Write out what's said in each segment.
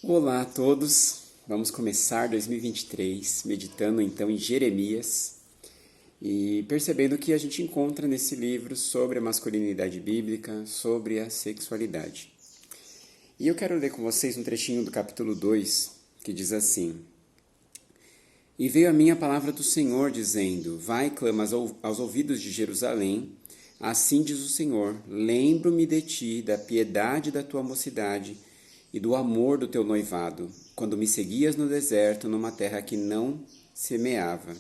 Olá a todos, vamos começar 2023 meditando então em Jeremias e percebendo o que a gente encontra nesse livro sobre a masculinidade bíblica, sobre a sexualidade. E eu quero ler com vocês um trechinho do capítulo 2 que diz assim: E veio a mim a palavra do Senhor dizendo: Vai, clama aos ouvidos de Jerusalém, assim diz o Senhor, lembro-me de ti, da piedade da tua mocidade, e do amor do teu noivado, quando me seguias no deserto, numa terra que não semeava.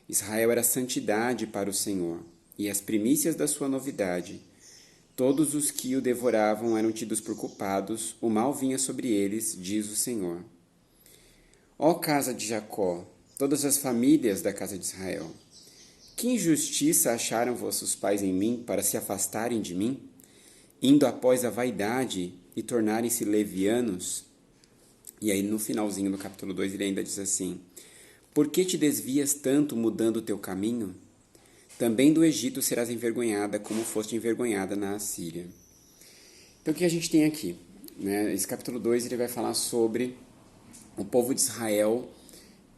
Israel era santidade para o Senhor, e as primícias da sua novidade. Todos os que o devoravam eram tidos por culpados, o mal vinha sobre eles, diz o Senhor. Ó casa de Jacó, todas as famílias da casa de Israel, que injustiça acharam vossos pais em mim para se afastarem de mim, indo após a vaidade e tornarem-se levianos? E aí no finalzinho do capítulo 2 ele ainda diz assim: Por que te desvias tanto mudando o teu caminho? Também do Egito serás envergonhada, como foste envergonhada na Assíria. Então o que a gente tem aqui? Esse capítulo 2 ele vai falar sobre o povo de Israel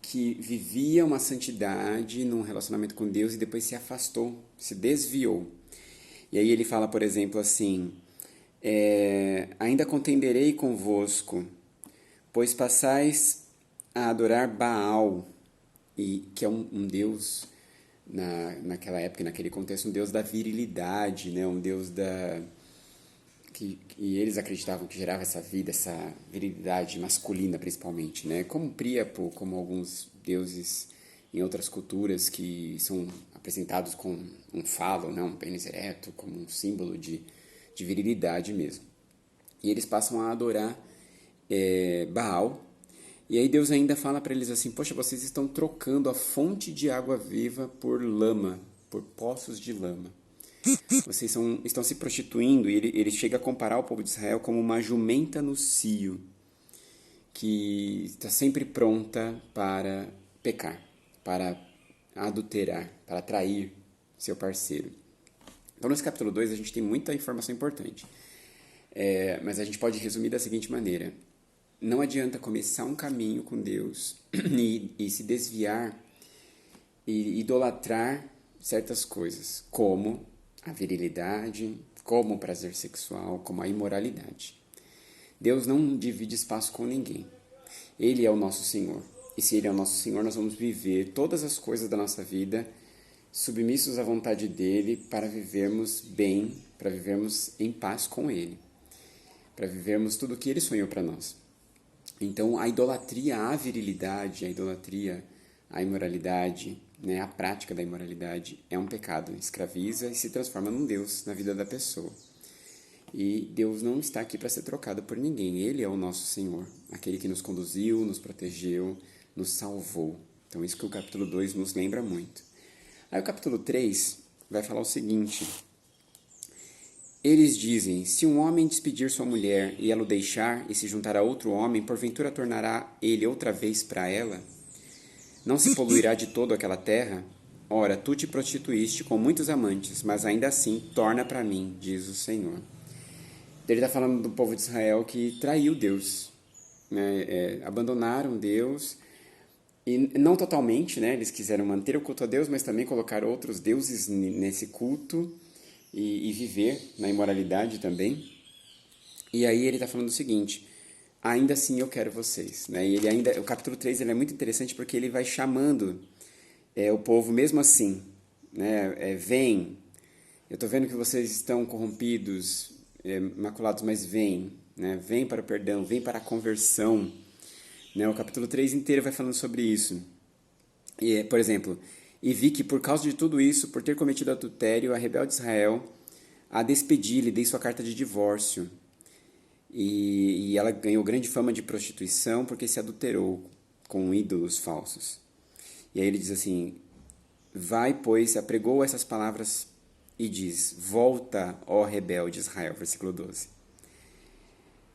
que vivia uma santidade num relacionamento com Deus e depois se afastou, se desviou. E aí ele fala, por exemplo, assim: ainda contenderei convosco, pois passais a adorar Baal, que é um deus, naquela época, naquele contexto, um deus da virilidade, né? Um deus que eles acreditavam que gerava essa vida, essa virilidade masculina principalmente, né? Como Príapo, como alguns deuses em outras culturas que são apresentados com um falo, né? Um pênis ereto, como um símbolo de virilidade mesmo. E eles passam a adorar Baal. E aí Deus ainda fala para eles assim: poxa, vocês estão trocando a fonte de água viva por lama, por poços de lama. Vocês estão se prostituindo. E ele chega a comparar o povo de Israel como uma jumenta no cio, que está sempre pronta para pecar, para adulterar, para trair seu parceiro. Então, nesse capítulo 2, a gente tem muita informação importante. Mas a gente pode resumir da seguinte maneira: não adianta começar um caminho com Deus e se desviar e idolatrar certas coisas, como a virilidade, como o prazer sexual, como a imoralidade. Deus não divide espaço com ninguém. Ele é o nosso Senhor. E se Ele é o nosso Senhor, nós vamos viver todas as coisas da nossa vida submissos à vontade dEle, para vivermos bem, para vivermos em paz com Ele, para vivermos tudo o que Ele sonhou para nós. Então, a idolatria à virilidade, a idolatria à imoralidade, né, a prática da imoralidade é um pecado, escraviza e se transforma num Deus na vida da pessoa. E Deus não está aqui para ser trocado por ninguém. Ele é o nosso Senhor, aquele que nos conduziu, nos protegeu, nos salvou. Então, isso que o capítulo 2 nos lembra muito. Aí o capítulo 3 vai falar o seguinte: Eles dizem: se um homem despedir sua mulher e ela o deixar e se juntar a outro homem, porventura tornará ele outra vez para ela? Não se poluirá de todo aquela terra? Ora, tu te prostituíste com muitos amantes, mas ainda assim torna para mim, diz o Senhor. Ele está falando do povo de Israel que traiu Deus, né? Abandonaram Deus, e não totalmente, né? Eles quiseram manter o culto a Deus, mas também colocar outros deuses nesse culto e viver na imoralidade também. E aí ele está falando o seguinte: ainda assim eu quero vocês, né? E o capítulo 3 ele é muito interessante porque ele vai chamando o povo mesmo assim, né? Vem, eu estou vendo que vocês estão corrompidos, maculados, mas vem, né? Vem para o perdão, vem para a conversão, né? O capítulo 3 inteiro vai falando sobre isso. Por exemplo, e vi que por causa de tudo isso, por ter cometido adultério, a rebelde Israel a despedi, lhe dei sua carta de divórcio. E ela ganhou grande fama de prostituição porque se adulterou com ídolos falsos. E aí ele diz assim: vai, pois, apregou essas palavras e diz: volta, ó rebelde Israel, versículo 12.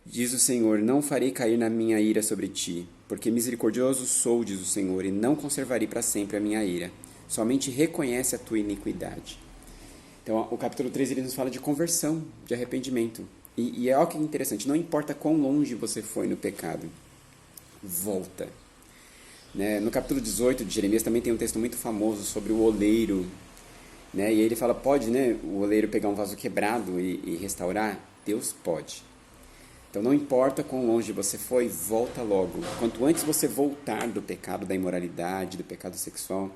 Diz o Senhor: não farei cair na minha ira sobre ti, porque misericordioso sou, diz o Senhor, e não conservarei para sempre a minha ira. Somente reconhece a tua iniquidade. Então, o capítulo 3 ele nos fala de conversão, de arrependimento. E é algo que é interessante, não importa quão longe você foi no pecado, volta. Né? No capítulo 18 de Jeremias também tem um texto muito famoso sobre o oleiro, né? E ele fala, pode, né, o oleiro pegar um vaso quebrado e restaurar? Deus pode. Então não importa quão longe você foi, volta logo. Quanto antes você voltar do pecado da imoralidade, do pecado sexual,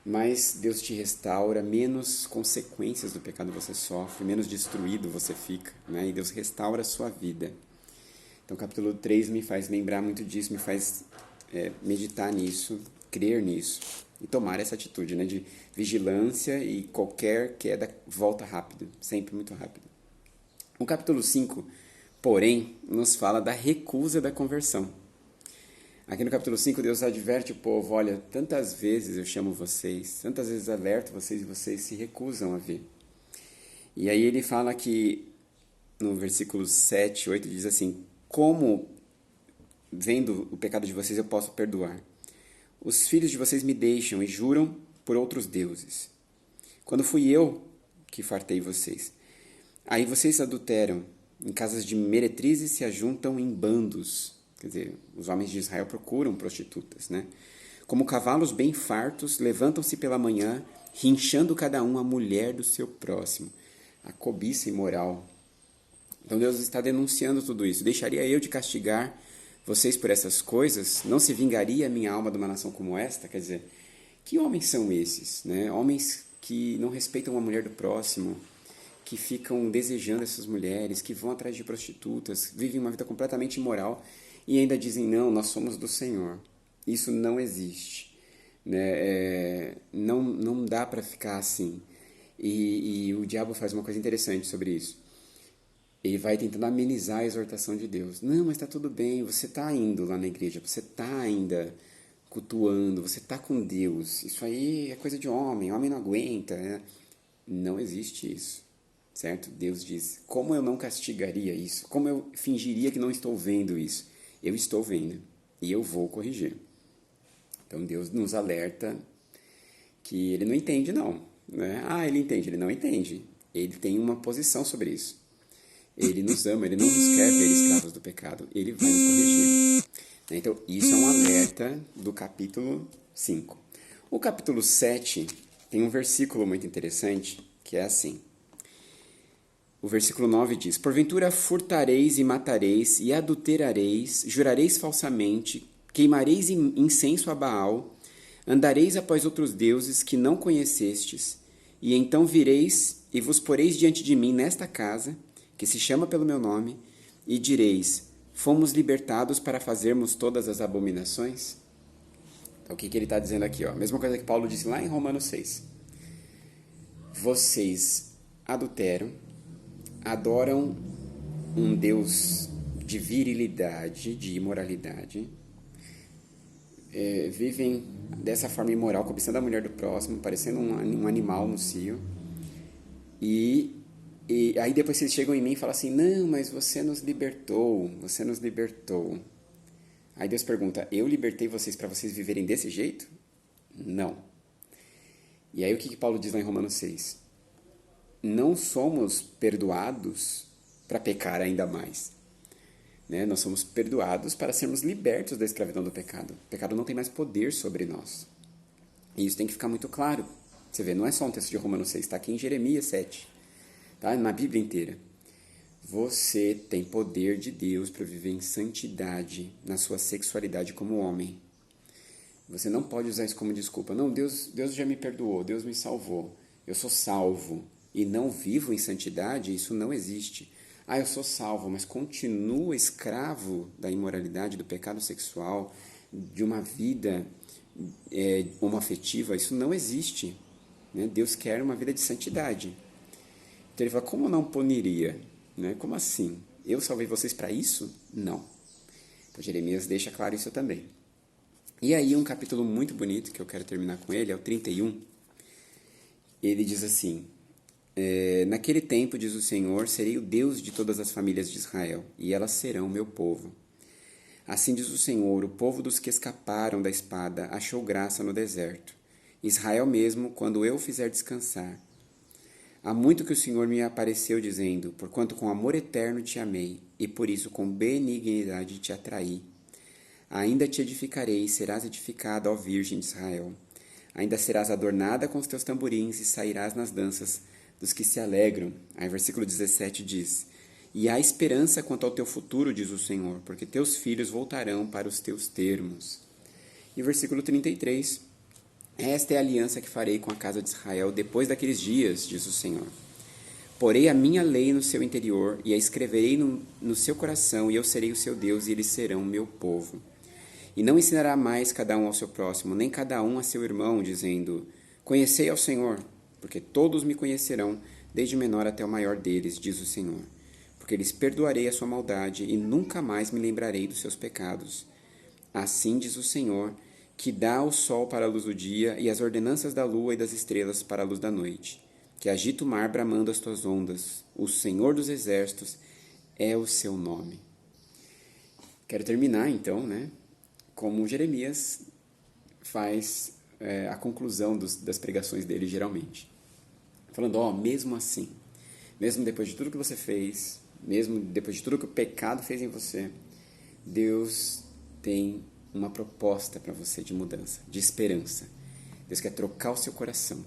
mais Deus te restaura, menos consequências do pecado você sofre, menos destruído você fica, né? E Deus restaura a sua vida. Então o capítulo 3 me faz lembrar muito disso, me faz meditar nisso, crer nisso e tomar essa atitude, né, de vigilância, e qualquer queda volta rápido, sempre muito rápido. O capítulo 5, porém, nos fala da recusa da conversão. Aqui no capítulo 5, Deus adverte o povo, olha, tantas vezes eu chamo vocês, tantas vezes alerto vocês e vocês se recusam a vir. E aí ele fala que, no versículo 7, 8, diz assim, como vendo o pecado de vocês eu posso perdoar? Os filhos de vocês me deixam e juram por outros deuses. Quando fui eu que fartei vocês. Aí vocês adulteram, em casas de meretrizes se ajuntam em bandos. Quer dizer, os homens de Israel procuram prostitutas, né? Como cavalos bem fartos, levantam-se pela manhã, rinchando cada um a mulher do seu próximo. A cobiça imoral. Então Deus está denunciando tudo isso. Deixaria eu de castigar vocês por essas coisas? Não se vingaria a minha alma de uma nação como esta? Quer dizer, que homens são esses, né? Homens que não respeitam a mulher do próximo, que ficam desejando essas mulheres, que vão atrás de prostitutas, vivem uma vida completamente imoral e ainda dizem, não, nós somos do Senhor. Isso não existe, né? Não dá para ficar assim. E o diabo faz uma coisa interessante sobre isso. Ele vai tentando amenizar a exortação de Deus. Não, mas está tudo bem, você está indo lá na igreja, você está ainda cultuando, você está com Deus. Isso aí é coisa de homem não aguenta, né? Não existe isso, certo? Deus diz, como eu não castigaria isso? Como eu fingiria que não estou vendo isso? Eu estou vendo e eu vou corrigir. Então Deus nos alerta que ele não entende não, né? Ele entende, ele não entende. Ele tem uma posição sobre isso. Ele nos ama, ele não nos quer ver escravos do pecado, ele vai nos corrigir. Então, isso é um alerta do capítulo 5. O capítulo 7 tem um versículo muito interessante, que é assim. O versículo 9 diz, porventura furtareis e matareis e adulterareis, jurareis falsamente, queimareis incenso a Baal, andareis após outros deuses que não conhecestes, e então vireis e vos poreis diante de mim nesta casa, que se chama pelo meu nome, e direis, fomos libertados para fazermos todas as abominações? Então, o que ele está dizendo aqui? Ó? Mesma coisa que Paulo disse lá em Romanos 6. Vocês adulteram, adoram um Deus de virilidade, de imoralidade, vivem dessa forma imoral, cobiçando a mulher do próximo, parecendo um animal no cio, e aí depois vocês chegam em mim e falam assim, não, mas você nos libertou, você nos libertou. Aí Deus pergunta, eu libertei vocês para vocês viverem desse jeito? Não. E aí o que Paulo diz lá em Romanos 6? Não somos perdoados para pecar ainda mais. Né? Nós somos perdoados para sermos libertos da escravidão do pecado. O pecado não tem mais poder sobre nós. E isso tem que ficar muito claro. Você vê, não é só um texto de Romanos 6, está aqui em Jeremias 7. Tá? Na Bíblia inteira. Você tem poder de Deus para viver em santidade na sua sexualidade como homem. Você não pode usar isso como desculpa. Não, Deus já me perdoou, Deus me salvou. Eu sou salvo e não vivo em santidade, isso não existe. Eu sou salvo, mas continuo escravo da imoralidade, do pecado sexual, de uma vida homoafetiva, isso não existe. Né? Deus quer uma vida de santidade. Então ele fala, como não puniria? Né? Como assim? Eu salvei vocês para isso? Não. Então Jeremias deixa claro isso também. E aí um capítulo muito bonito, que eu quero terminar com ele, é o 31. Ele diz assim, naquele tempo, diz o Senhor, serei o Deus de todas as famílias de Israel, e elas serão meu povo. Assim diz o Senhor, o povo dos que escaparam da espada achou graça no deserto. Israel mesmo, quando eu o fizer descansar. Há muito que o Senhor me apareceu dizendo, porquanto com amor eterno te amei, e por isso com benignidade te atraí. Ainda te edificarei e serás edificada, ó Virgem de Israel. Ainda serás adornada com os teus tamborins e sairás nas danças dos que se alegram. Aí versículo 17 diz, e há esperança quanto ao teu futuro, diz o Senhor, porque teus filhos voltarão para os teus termos. E versículo 33, esta é a aliança que farei com a casa de Israel depois daqueles dias, diz o Senhor. Porei a minha lei no seu interior e a escreverei no seu coração, e eu serei o seu Deus e eles serão meu povo. E não ensinará mais cada um ao seu próximo, nem cada um a seu irmão, dizendo, conhecei ao Senhor, porque todos me conhecerão, desde o menor até o maior deles, diz o Senhor. Porque lhes perdoarei a sua maldade e nunca mais me lembrarei dos seus pecados. Assim diz o Senhor, que dá o sol para a luz do dia e as ordenanças da lua e das estrelas para a luz da noite, que agita o mar bramando as tuas ondas. O Senhor dos exércitos é o seu nome. Quero terminar, então, como Jeremias faz a conclusão das pregações dele, geralmente. Falando, mesmo assim, mesmo depois de tudo que você fez, mesmo depois de tudo que o pecado fez em você, Deus tem uma proposta para você de mudança, de esperança. Deus quer trocar o seu coração.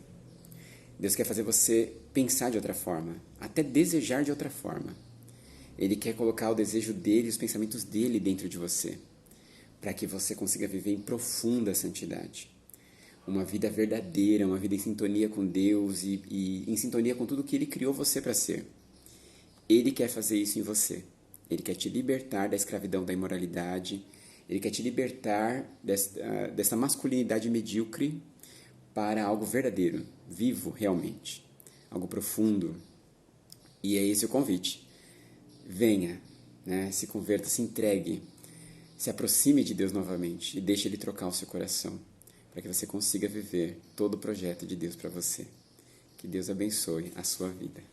Deus quer fazer você pensar de outra forma, até desejar de outra forma. Ele quer colocar o desejo dele e os pensamentos dele dentro de você, para que você consiga viver em profunda santidade. Uma vida verdadeira, uma vida em sintonia com Deus e em sintonia com tudo que Ele criou você para ser. Ele quer fazer isso em você. Ele quer te libertar da escravidão da imoralidade. Ele quer te libertar dessa masculinidade medíocre para algo verdadeiro, vivo realmente, algo profundo. E é esse o convite. Venha, se converta, se entregue, se aproxime de Deus novamente e deixe Ele trocar o seu coração, para que você consiga viver todo o projeto de Deus para você. Que Deus abençoe a sua vida.